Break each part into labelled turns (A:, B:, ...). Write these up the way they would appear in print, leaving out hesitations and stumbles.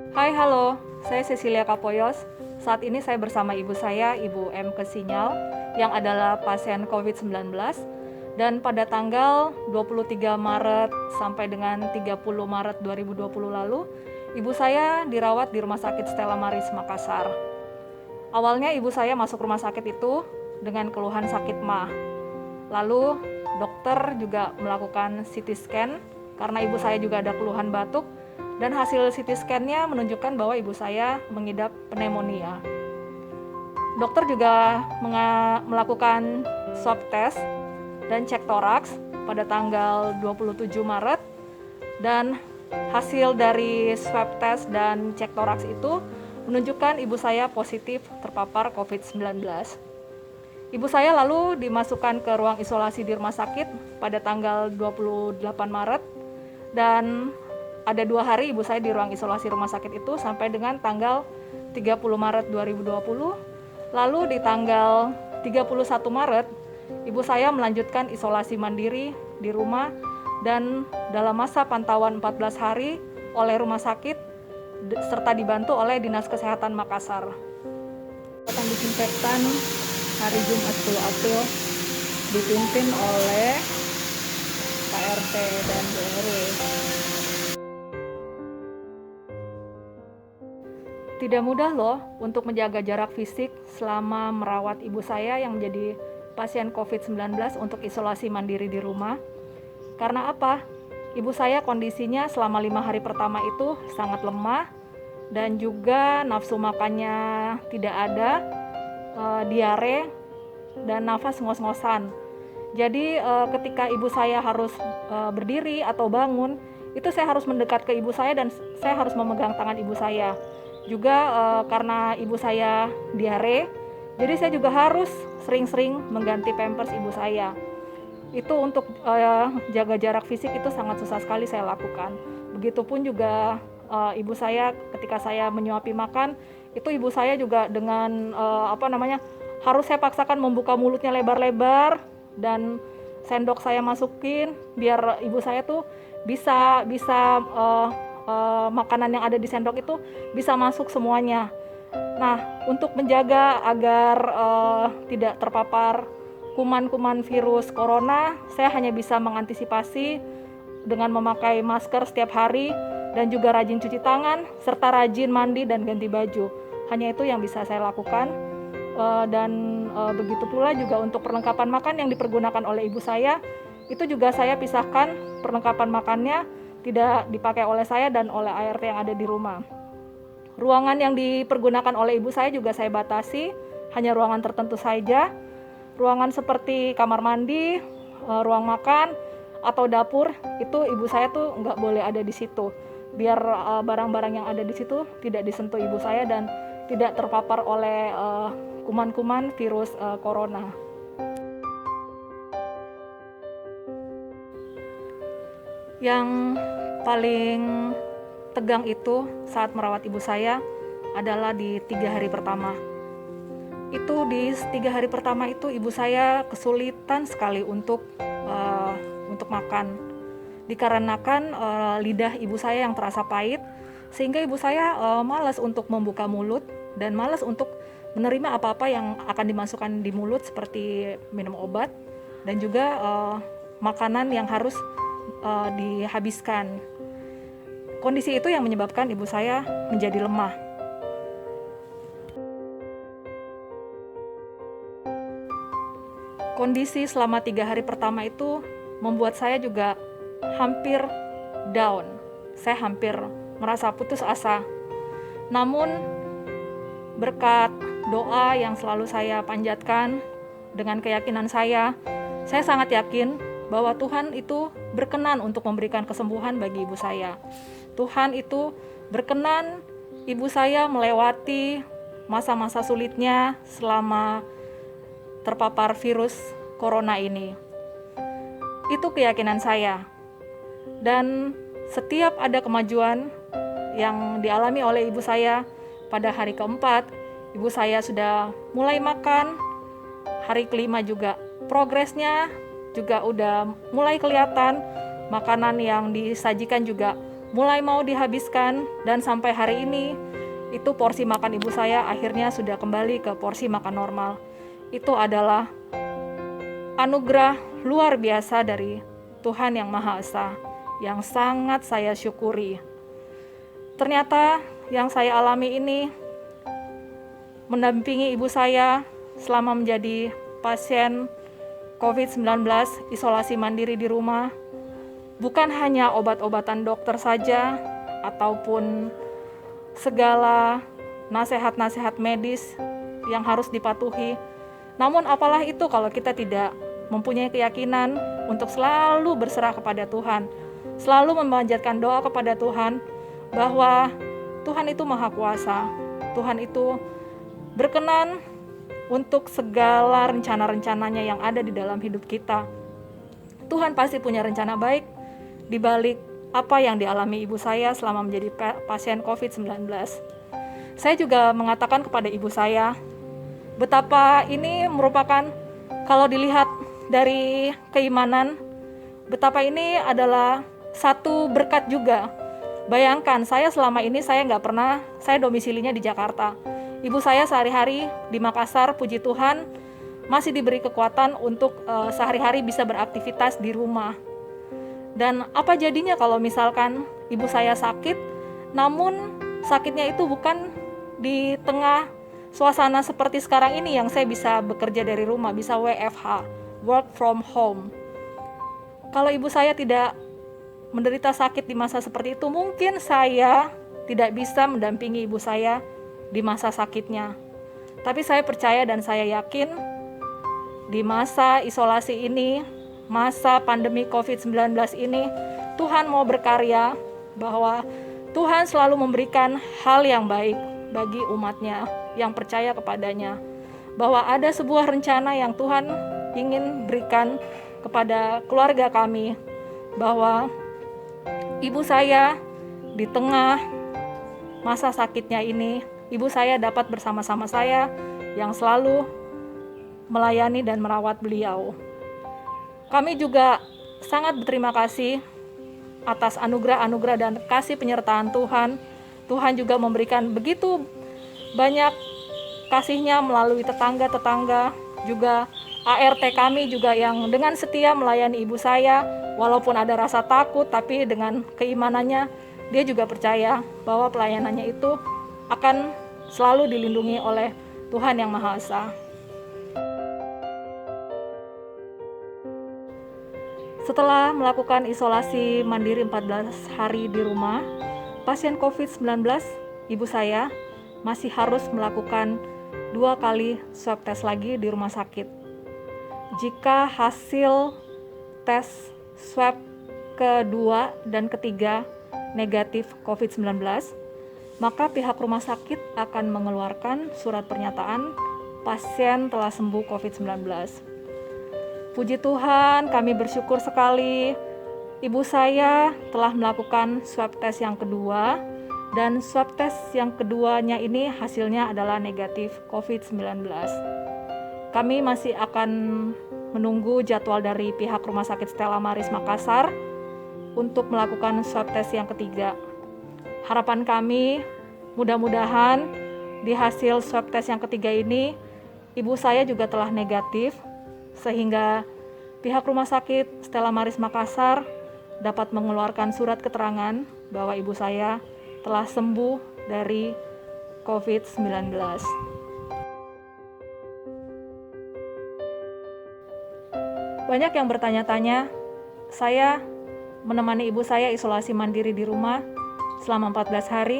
A: Hai, halo. Saya Cecilia Kapoyos. Saat ini saya bersama ibu saya, Ibu M. Kesinyal, yang adalah pasien COVID-19. Dan pada tanggal 23 Maret sampai dengan 30 Maret 2020 lalu, ibu saya dirawat di Rumah Sakit Stella Maris, Makassar. Awalnya ibu saya masuk rumah sakit itu dengan keluhan sakit MA. Lalu dokter juga melakukan CT scan karena ibu saya juga ada keluhan batuk, dan hasil CT scan-nya menunjukkan bahwa ibu saya mengidap pneumonia. Dokter juga melakukan swab test dan cek toraks pada tanggal 27 Maret, dan hasil dari swab test dan cek toraks itu menunjukkan ibu saya positif terpapar COVID-19. Ibu saya lalu dimasukkan ke ruang isolasi di rumah sakit pada tanggal 28 Maret, dan ada 2 hari ibu saya di ruang isolasi rumah sakit itu sampai dengan tanggal 30 Maret 2020. Lalu di tanggal 31 Maret, ibu saya melanjutkan isolasi mandiri di rumah dan dalam masa pantauan 14 hari oleh rumah sakit serta dibantu oleh Dinas Kesehatan Makassar. Perawatan disinfektan hari Jumat 10 April dipimpin oleh Pak RT dan Bu RW. Tidak mudah loh untuk menjaga jarak fisik selama merawat ibu saya yang menjadi pasien COVID-19 untuk isolasi mandiri di rumah. Karena apa? Ibu saya kondisinya selama 5 hari pertama itu sangat lemah dan juga nafsu makannya tidak ada, diare, dan nafas ngos-ngosan. Jadi ketika ibu saya harus berdiri atau bangun, itu saya harus mendekat ke ibu saya dan saya harus memegang tangan ibu saya. Juga karena ibu saya diare, jadi saya juga harus sering-sering mengganti pampers ibu saya. Itu untuk jaga jarak fisik itu sangat susah sekali saya lakukan. Begitupun juga ibu saya ketika saya menyuapi makan, itu ibu saya juga dengan harus saya paksakan membuka mulutnya lebar-lebar dan sendok saya masukin biar ibu saya tuh bisa makanan yang ada di sendok itu bisa masuk semuanya. Nah, untuk menjaga agar tidak terpapar kuman-kuman virus corona, saya hanya bisa mengantisipasi dengan memakai masker setiap hari dan juga rajin cuci tangan serta rajin mandi dan ganti baju. Hanya itu yang bisa saya lakukan. Dan begitu pula juga untuk perlengkapan makan yang dipergunakan oleh ibu saya, itu juga saya pisahkan perlengkapan makannya tidak dipakai oleh saya dan oleh ART yang ada di rumah. Ruangan yang dipergunakan oleh ibu saya juga saya batasi, hanya ruangan tertentu saja. Ruangan seperti kamar mandi, ruang makan, atau dapur, itu ibu saya tuh nggak boleh ada di situ. Biar barang-barang yang ada di situ tidak disentuh ibu saya dan tidak terpapar oleh kuman-kuman virus corona. Yang paling tegang itu saat merawat ibu saya adalah di 3 hari pertama. Itu di 3 hari pertama itu ibu saya kesulitan sekali untuk makan. Dikarenakan lidah ibu saya yang terasa pahit, sehingga ibu saya malas untuk membuka mulut dan malas untuk menerima apa-apa yang akan dimasukkan di mulut seperti minum obat dan juga makanan yang harus dihabiskan. Kondisi itu yang menyebabkan ibu saya menjadi lemah. Kondisi selama 3 hari pertama itu membuat saya juga hampir down. Saya hampir merasa putus asa. Namun berkat doa yang selalu saya panjatkan dengan keyakinan saya sangat yakin bahwa Tuhan itu berkenan untuk memberikan kesembuhan bagi ibu saya. Tuhan itu berkenan ibu saya melewati masa-masa sulitnya selama terpapar virus corona ini. Itu keyakinan saya. Dan setiap ada kemajuan yang dialami oleh ibu saya, pada hari keempat, ibu saya sudah mulai makan. Hari kelima juga progresnya juga udah mulai kelihatan. Makanan yang disajikan juga mulai mau dihabiskan, dan sampai hari ini itu porsi makan ibu saya akhirnya sudah kembali ke porsi makan normal. Itu adalah anugerah luar biasa dari Tuhan Yang Maha Esa yang sangat saya syukuri. Ternyata yang saya alami ini mendampingi ibu saya selama menjadi pasien COVID-19 isolasi mandiri di rumah, bukan hanya obat-obatan dokter saja ataupun segala nasihat-nasihat medis yang harus dipatuhi. Namun apalah itu kalau kita tidak mempunyai keyakinan untuk selalu berserah kepada Tuhan, selalu memanjatkan doa kepada Tuhan bahwa Tuhan itu Maha Kuasa, Tuhan itu berkenan untuk segala rencana-rencananya yang ada di dalam hidup kita. Tuhan pasti punya rencana baik di balik apa yang dialami ibu saya selama menjadi pasien COVID-19. Saya juga mengatakan kepada ibu saya, betapa ini merupakan, kalau dilihat dari keimanan, betapa ini adalah satu berkat juga. Bayangkan, saya selama ini saya domisilinya di Jakarta. Ibu saya sehari-hari di Makassar, puji Tuhan, masih diberi kekuatan untuk sehari-hari bisa beraktivitas di rumah. Dan apa jadinya kalau misalkan ibu saya sakit, namun sakitnya itu bukan di tengah suasana seperti sekarang ini yang saya bisa bekerja dari rumah, bisa WFH, work from home. Kalau ibu saya tidak menderita sakit di masa seperti itu, mungkin saya tidak bisa mendampingi ibu saya di masa sakitnya. Tapi saya percaya dan saya yakin di masa isolasi ini, masa pandemi COVID-19 ini, Tuhan mau berkarya, bahwa Tuhan selalu memberikan hal yang baik bagi umatnya yang percaya kepadanya, bahwa ada sebuah rencana yang Tuhan ingin berikan kepada keluarga kami, bahwa ibu saya di tengah masa sakitnya ini, ibu saya dapat bersama-sama saya yang selalu melayani dan merawat beliau. Kami juga sangat berterima kasih atas anugerah-anugerah dan kasih penyertaan Tuhan. Tuhan juga memberikan begitu banyak kasih-Nya melalui tetangga-tetangga, juga ART kami juga yang dengan setia melayani ibu saya, walaupun ada rasa takut, tapi dengan keimanannya dia juga percaya bahwa pelayanannya itu akan selalu dilindungi oleh Tuhan Yang Maha Esa. Setelah melakukan isolasi mandiri 14 hari di rumah, pasien COVID-19, ibu saya masih harus melakukan 2 kali swab test lagi di rumah sakit. Jika hasil tes swab kedua dan ketiga negatif COVID-19, maka pihak rumah sakit akan mengeluarkan surat pernyataan pasien telah sembuh COVID-19. Puji Tuhan, kami bersyukur sekali ibu saya telah melakukan swab test yang kedua, dan swab test yang keduanya ini hasilnya adalah negatif COVID-19. Kami masih akan menunggu jadwal dari pihak Rumah Sakit Stella Maris Makassar untuk melakukan swab test yang ketiga. Harapan kami mudah-mudahan di hasil swab test yang ketiga ini ibu saya juga telah negatif, sehingga pihak Rumah Sakit Stella Maris Makassar dapat mengeluarkan surat keterangan bahwa ibu saya telah sembuh dari COVID-19. Banyak yang bertanya-tanya, saya menemani ibu saya isolasi mandiri di rumah selama 14 hari,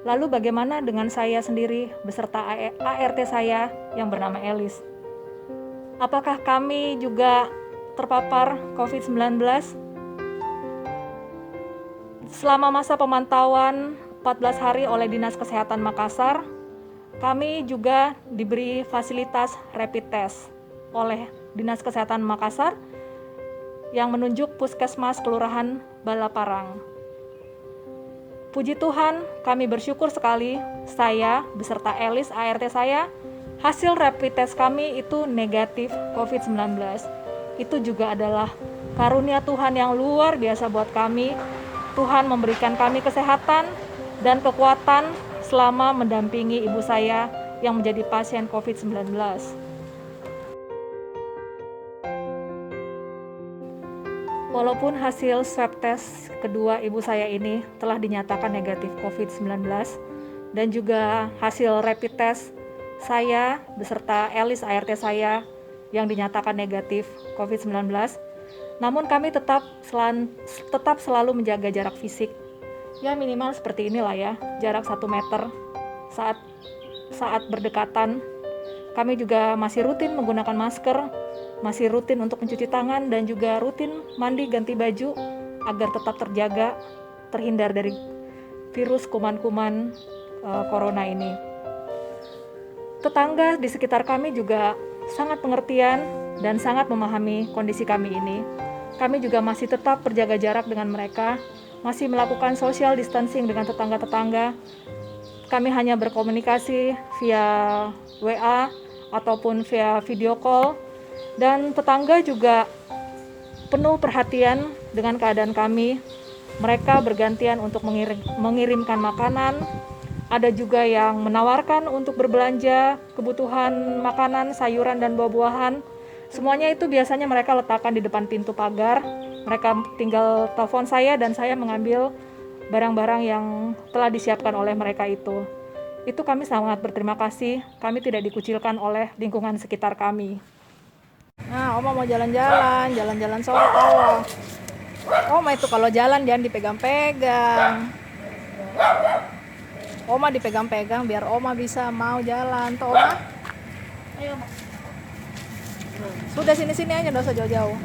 A: lalu bagaimana dengan saya sendiri beserta ART saya yang bernama Elis? Apakah kami juga terpapar COVID-19? Selama masa pemantauan 14 hari oleh Dinas Kesehatan Makassar, kami juga diberi fasilitas rapid test oleh Dinas Kesehatan Makassar yang menunjuk Puskesmas Kelurahan Balaparang. Puji Tuhan, kami bersyukur sekali, saya beserta Elis ART saya, hasil rapid test kami itu negatif COVID-19. Itu juga adalah karunia Tuhan yang luar biasa buat kami, Tuhan memberikan kami kesehatan dan kekuatan selama mendampingi ibu saya yang menjadi pasien COVID-19. Walaupun hasil swab test kedua ibu saya ini telah dinyatakan negatif COVID-19 dan juga hasil rapid test saya beserta Elis ART saya yang dinyatakan negatif COVID-19, namun kami tetap selalu menjaga jarak fisik. Ya minimal seperti inilah ya, jarak 1 meter saat berdekatan. Kami juga masih rutin menggunakan masker, masih rutin untuk mencuci tangan dan juga rutin mandi ganti baju agar tetap terhindar dari virus kuman-kuman corona ini. Tetangga di sekitar kami juga sangat pengertian dan sangat memahami kondisi kami ini. Kami juga masih tetap berjaga jarak dengan mereka, masih melakukan social distancing dengan tetangga-tetangga. Kami hanya berkomunikasi via WA ataupun via video call, dan tetangga juga penuh perhatian dengan keadaan kami. Mereka bergantian untuk mengirimkan makanan, ada juga yang menawarkan untuk berbelanja kebutuhan makanan, sayuran dan buah-buahan. Semuanya itu biasanya mereka letakkan di depan pintu pagar. Mereka tinggal telepon saya dan saya mengambil barang-barang yang telah disiapkan oleh mereka itu. Itu kami sangat berterima kasih, kami tidak dikucilkan oleh lingkungan sekitar kami. Nah, Oma mau jalan-jalan sore. Oma itu kalau jalan jangan dipegang-pegang. Oma dipegang-pegang biar Oma bisa mau jalan. Toh Oma? Ayo Oma. Sudah sini-sini aja, nggak usah jauh-jauh.